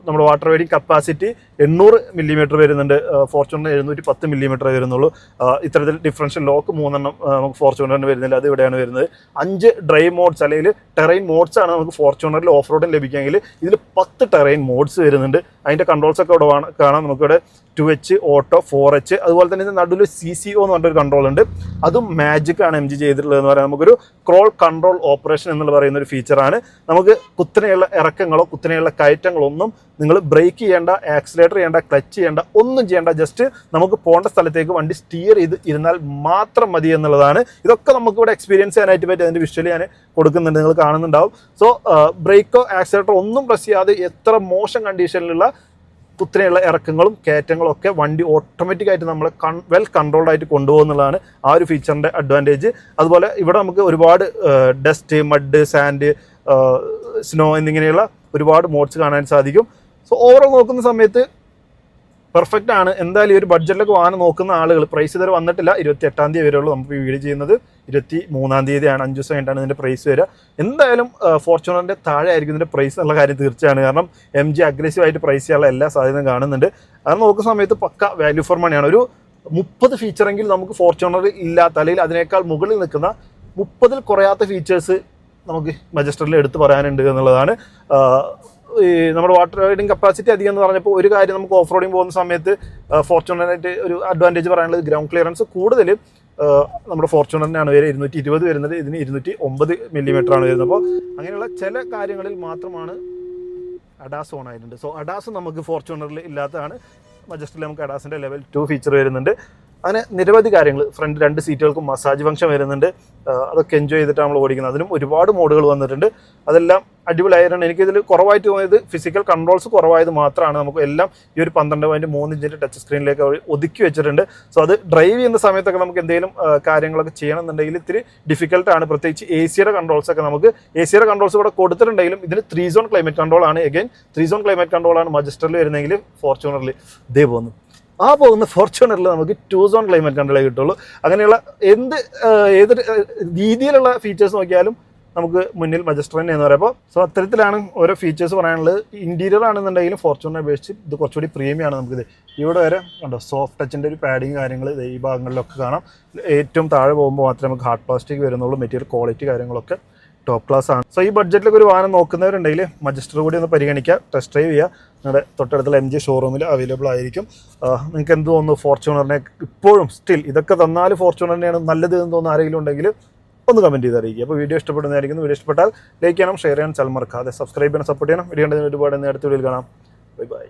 നമ്മുടെ വാട്ടർ വെയ്റ്റിംഗ് കപ്പാസിറ്റി 800 മില്ലിമീറ്റർ വരുന്നുണ്ട്, ഫോർച്യൂണറിന് 710 മില്ലിമീറ്റർ വരുന്നുള്ളൂ. ഇത്തരത്തിൽ ഡിഫറൻഷ്യൽ ലോക്ക് 3 നമുക്ക് ഫോർച്യൂണറിന് വരുന്നില്ല, അത് ഇവിടെയാണ് വരുന്നത്. 5 ഡ്രൈവ് മോഡ്സ് അല്ലെങ്കിൽ ടെറൈൻ മോഡ്സ് ആണ് നമുക്ക് ഫോർച്യൂണറിൽ ഓഫ് റോഡിൽ ലഭിക്കുകയെങ്കിൽ ഇതിൽ 10 ടെറൈൻ മോഡ്സ് വരുന്നുണ്ട്. അതിൻ്റെ കൺട്രോൾസ് ഒക്കെ ഇവിടെ കാണാം. നമുക്കിവിടെ 2H ഓട്ടോ, 4H, അതുപോലെ തന്നെ ഇത് നടുവിൽ CCO എന്ന് പറഞ്ഞൊരു കൺട്രോൾ ഉണ്ട്. അതും മാജിക് ആണ് MG ചെയ്തിട്ടുള്ളതെന്ന് പറയാം. നമുക്കൊരു ക്രോൾ കൺട്രോൾ ഓപ്പറേഷൻ എന്ന് പറയുന്ന ഒരു ഫീച്ചറാണ്. നമുക്ക് കുത്തനെയുള്ള ഇറക്കങ്ങളോ കുത്തനെയുള്ള കയറ്റങ്ങളോ ഒന്നും നിങ്ങൾ ബ്രേക്ക് ചെയ്യേണ്ട, ആക്സിലേറ്റർ ചെയ്യേണ്ട, ക്ലച്ച് ചെയ്യേണ്ട, ഒന്നും ചെയ്യേണ്ട. ജസ്റ്റ് നമുക്ക് പോകേണ്ട സ്ഥലത്തേക്ക് വണ്ടി സ്റ്റിയർ ചെയ്ത് ഇരുന്നാൽ മാത്രം മതി എന്നുള്ളതാണ്. ഇതൊക്കെ നമുക്കിവിടെ എക്സ്പീരിയൻസ് ചെയ്യാനായിട്ട് പറ്റി. അതിൻ്റെ വിഷ്വലി ഞാൻ കൊടുക്കുന്നുണ്ട്, നിങ്ങൾ കാണുന്നുണ്ടാവും. സോ ബ്രേക്കോ ആക്സിലേറ്ററോ ഒന്നും പ്രസ് ചെയ്യാതെ എത്ര മോശം കണ്ടീഷനിലുള്ള കുത്തനെയുള്ള ഇറക്കങ്ങളും കയറ്റങ്ങളും ഒക്കെ വണ്ടി ഓട്ടോമാറ്റിക്കായിട്ട് നമ്മളെ വെൽ കൺട്രോൾഡ് ആയിട്ട് കൊണ്ടുപോകുന്നതാണ് ആ ഒരു ഫീച്ചറിൻ്റെ അഡ്വാൻറ്റേജ്. അതുപോലെ ഇവിടെ നമുക്ക് ഒരുപാട് ഡസ്റ്റ്, മഡ്, സാൻഡ്, സ്നോ എന്നിങ്ങനെയുള്ള ഒരുപാട് മോഡ്സ് കാണാൻ സാധിക്കും. സോ ഓവറോൾ നോക്കുന്ന സമയത്ത് പെർഫെക്റ്റ് ആണ്. എന്തായാലും ഈ ഒരു ബഡ്ജറ്റിലൊക്കെ വാഹനം നോക്കുന്ന ആളുകൾ, പ്രൈസ് ഇതുവരെ വന്നിട്ടില്ല, 28-ാം തീയതി വരെയുള്ളൂ. നമുക്ക് ഈ വീഡിയോ ചെയ്യുന്നത് 23-ാം തീയതിയാണ്, 5 ദിവസം കഴിഞ്ഞിട്ടാണ് ഇതിൻ്റെ പ്രൈസ് വരിക. എന്തായാലും ഫോർച്യൂണറിൻ്റെ താഴെ ആയിരിക്കും ഇതിൻ്റെ പ്രൈസ് എന്നുള്ള കാര്യം തീർച്ചയാണ്. കാരണം MG അഗ്രസീവായിട്ട് പ്രൈസ് ചെയ്യാനുള്ള എല്ലാ സാധ്യതയും കാണുന്നുണ്ട്. അത് നോക്കുന്ന സമയത്ത് പക്ക വാല്യൂ ഫോർ മണിയാണ്. ഒരു 30 ഫീച്ചറെങ്കിലും നമുക്ക് ഫോർച്യൂണറിൽ ഇല്ലാത്ത, അല്ലെങ്കിൽ അതിനേക്കാൾ മുകളിൽ നിൽക്കുന്ന 30-ൽ കുറയാത്ത ഫീച്ചേഴ്സ് നമുക്ക് മജസ്റ്ററിൽ എടുത്ത് പറയാനുണ്ട് എന്നുള്ളതാണ്. ഈ നമ്മുടെ വാട്ടർ റൈഡിങ് കപ്പാസിറ്റി അധികം എന്ന് പറഞ്ഞപ്പോൾ ഒരു കാര്യം നമുക്ക് ഓഫ് റോഡിങ് പോകുന്ന സമയത്ത് ഫോർച്യൂണറായിട്ട് ഒരു അഡ്വാൻറ്റേജ് പറയാനുള്ളത് ഗ്രൗണ്ട് ക്ലിയറൻസ് കൂടുതൽ നമ്മുടെ ഫോർച്യൂണറിനാണ് വരെ 220 വരുന്നത്, ഇതിന് 209 മില്ലിമീറ്റർ ആണ് വരുന്നത്. അപ്പോൾ അങ്ങനെയുള്ള ചില കാര്യങ്ങളിൽ മാത്രമാണ് അഡാസ് ഓൺ ആയിട്ടുണ്ട്. സോ അഡാസ് നമുക്ക് ഫോർച്യൂണറിൽ ഇല്ലാത്തതാണ്. മജസ്റ്ററിൽ നമുക്ക് അഡാസിൻ്റെ ലെവൽ 2 ഫീച്ചർ വരുന്നുണ്ട്. അങ്ങനെ നിരവധി കാര്യങ്ങൾ, ഫ്രണ്ട് 2 സീറ്റുകൾക്കും മസാജ് ഫംഗ്ഷൻ വരുന്നുണ്ട്. അതൊക്കെ എൻജോയ് ചെയ്തിട്ട് നമ്മൾ ഓടിക്കുന്നത്. അതിനും ഒരുപാട് മോഡുകൾ വന്നിട്ടുണ്ട്. അതെല്ലാം അടിപൊളിയായിരുന്നു. എനിക്കിതിൽ കുറവായിട്ട് തോന്നിയത് ഫിസിക്കൽ കൺട്രോൾസ് കുറവായത് മാത്രമാണ്. നമുക്ക് എല്ലാം ഈ ഒരു 12.3 ഇഞ്ചിൻ്റെ ടച്ച് സ്ക്രീനിലേക്ക് ഒതുക്കി വെച്ചിട്ടുണ്ട്. സോ അത് ഡ്രൈവ് ചെയ്യുന്ന സമയത്തൊക്കെ നമുക്ക് എന്തെങ്കിലും കാര്യങ്ങളൊക്കെ ചെയ്യണമെന്നുണ്ടെങ്കിൽ ഇത്തിരി ഡിഫിക്കൽട്ടാണ്. പ്രത്യേകിച്ച് എ സിയുടെ കൺട്രോൾസൊക്കെ നമുക്ക് എ സിയുടെ കൺട്രോൾസ് ഇവിടെ കൊടുത്തിട്ടുണ്ടെങ്കിലും ഇതിന് 3 സോൺ ക്ലൈമറ്റ് കൺട്രോൾ ആണ്. എഗൈൻ 3 സോൺ ക്ലൈമറ്റ് കൺട്രോൾ ആണ് മജസ്റ്ററിൽ വരുന്നതെങ്കിൽ ഫോർച്യൂണറിൽ ഇതേ പോകുന്നു. ആ പോകുന്ന ഫോർച്യൂണറിൽ നമുക്ക് 2 സോൺ ക്ലൈമറ്റ് കൺട്രോളേ കിട്ടുള്ളൂ. അങ്ങനെയുള്ള ഏത് രീതിയിലുള്ള ഫീച്ചേഴ്സ് നോക്കിയാലും നമുക്ക് മുന്നിൽ മജസ്റ്റർ തന്നെ എന്ന് പറയുമ്പോൾ. സോ അത്തരത്തിലാണ് ഓരോ ഫീച്ചേഴ്സ് പറയാനുള്ളത്. ഇൻറ്റീരിയർ ആണെന്നുണ്ടെങ്കിലും ഫോർച്യൂണറെ അപേക്ഷിച്ച് ഇത് കുറച്ചുകൂടി പ്രീമിയമാണ്. നമുക്കിത് ഇവിടെ വരെ കണ്ടോ സോഫ്റ്റ് ടച്ചിൻ്റെ ഒരു പാഡിങ് കാര്യങ്ങൾ ഈ ഭാഗങ്ങളിലൊക്കെ കാണാം. ഏറ്റവും താഴെ പോകുമ്പോൾ മാത്രമേ നമുക്ക് ഹാർഡ് പ്ലാസ്റ്റിക് വരുന്നുള്ളൂ. മെറ്റീരിയൽ ക്വാളിറ്റി കാര്യങ്ങളൊക്കെ ടോപ്പ് ക്ലാസ് ആണ്. സോ ഈ ബഡ്ജറ്റിലൊക്കെ ഒരു വാഹനം നോക്കുന്നവരുണ്ടെങ്കിൽ മജസ്റ്റർ കൂടി ഒന്ന് പരിഗണിക്കുക, ടെസ്റ്റ് ഡ്രൈവ് ചെയ്യുക. നിങ്ങളുടെ തൊട്ടടുത്തുള്ള MG ഷോറൂമിൽ അവൈലബിൾ ആയിരിക്കും. നിങ്ങൾക്ക് എന്ത് തോന്നുന്നു ഫോർച്യൂണറിനെ ഇപ്പോഴും സ്റ്റിൽ ഇതൊക്കെ തന്നാൽ ഫോർച്യൂണറിനെയാണ് നല്ലത് എന്ന് തോന്നുന്ന ആരെങ്കിലും ഉണ്ടെങ്കിൽ ഒന്ന് കമൻറ്റ് ചെയ്ത് അറിയിക്കുക. അപ്പോൾ വീഡിയോ ഇഷ്ടപ്പെടുന്നതായിരിക്കും. വീഡിയോ ഇഷ്ടപ്പെട്ടാൽ ലൈക്ക് ചെയ്യണം, ഷെയർ ചെയ്യണം, ചാനൽ മറക്കാതെ സബ്സ്ക്രൈബ് ചെയ്യണം, സപ്പോർട്ട് ചെയ്യണം. വീഡിയോ കണ്ടതിന് ഒരുപാട് നേരത്തെ വീഡിയോയിൽ കാണാം. Bye bye.